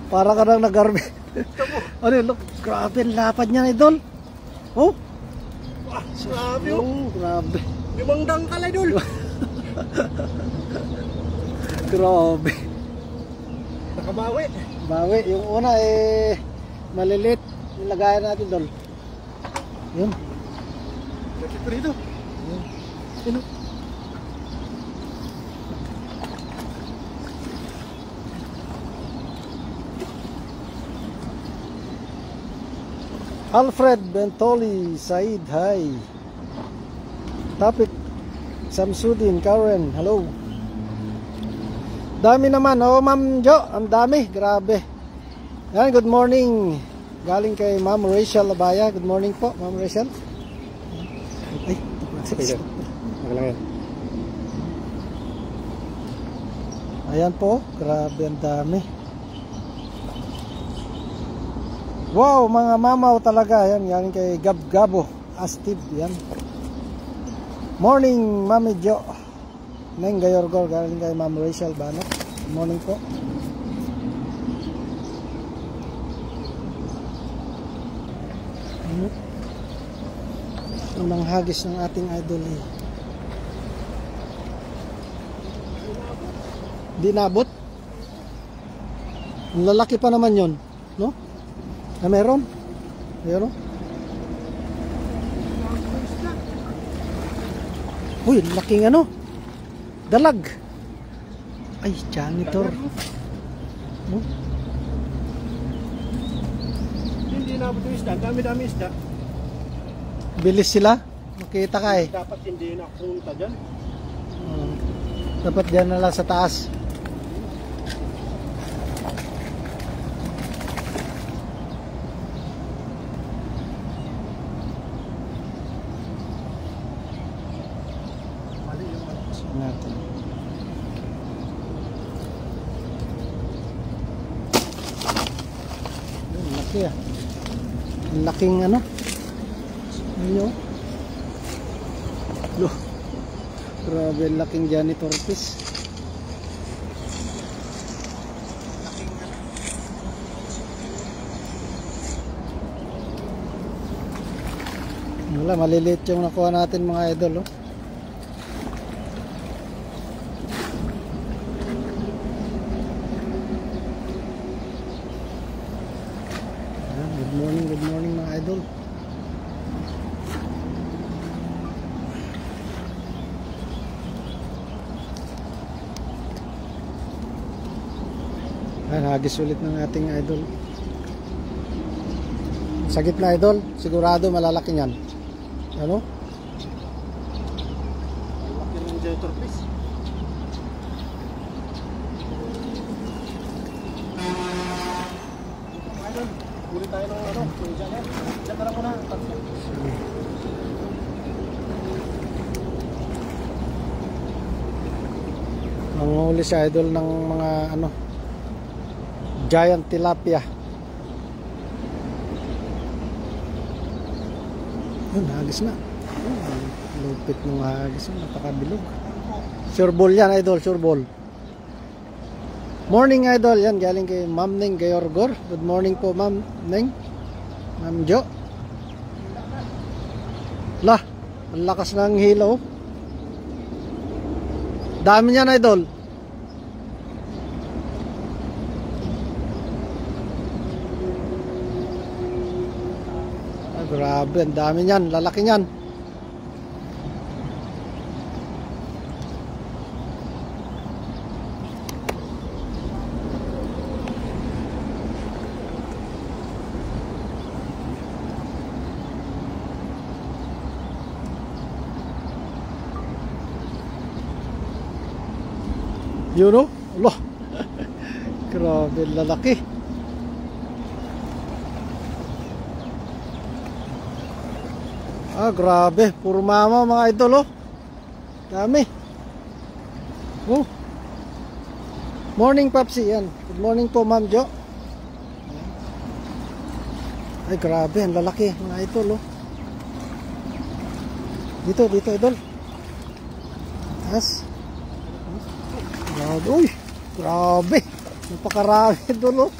Para ka nang nagarbi. Ano yun, look, grabe, lapad niya, idol. Oh. Wah, grabe oh. Oh, grabe. 5 dangkal, idol. Grabe. Nakabawi. Bawi, yung una malilit. Nilagayan natin, idol. Yun. Bakit pa rito? Yun. Yun. Alfred Bentoli, Said, hi. Topic, Samsudin, Karen, hello. Dami naman, oh Ma'am Jo, ang dami, grabe. Yan, good morning. Galing kay Ma'am Rachel Abaya. Good morning po, Ma'am Rachel. Ay, ayan po, grabe ang dami. Wow, mga mamaw talaga. Yan, galing kay Gab-Gabo Astid, yan. Morning, Mami Jo. Neng Gayorgor, galing kay Ma'am Rachel Bano. Good morning po. Unang hagis ng ating idol eh. Di nabot. Ang lalaki pa naman yon, no? Na meron? Meron? Uy, laking ano? Dalag. Ay, janitor. No? Hindi nabot yung isda. Dami-dami isda. Bilis sila. Makita ka eh. Dapat hindi nakunta dyan. Dapat dyan na lang sa taas. Natin. Laki ah. Laking ano? Ano? Loh. Grabe, laking janitor piece. Wala, maliliit yung nakuha natin mga idol, oh. Good morning mga idol. Hagis ulit ng ating idol. Sa gitna idol, sigurado malalaki yan. Ano? Laki ng janitor please. Huli tayo ng ano, dyan na lang muna. Manghuli si idol ng mga ano, giant tilapia. Yun, hagis na. Lupit ng hagis, napakabilog. Sure ball yan idol, sure ball. Morning idol, yan galing kay Ma'am Neng Gayorgor. Good morning po Ma'am Neng. Ma'am Jo. Lah, ang lakas ng hilaw. Dami niyan idol. Ah, grabe, ang dami niyan, lalaki niyan. Yun o, Allah. Grabe, lalaki. Ah, grabe, puro mama mga idol, oh. Dami. Oh. Morning Papsi, yan. Good morning po Ma'am Jo. Ay, grabe, ang lalaki mga idol, oh. Dito idol. Taas. Grabe, uy, grabe, napakarami idol, oh.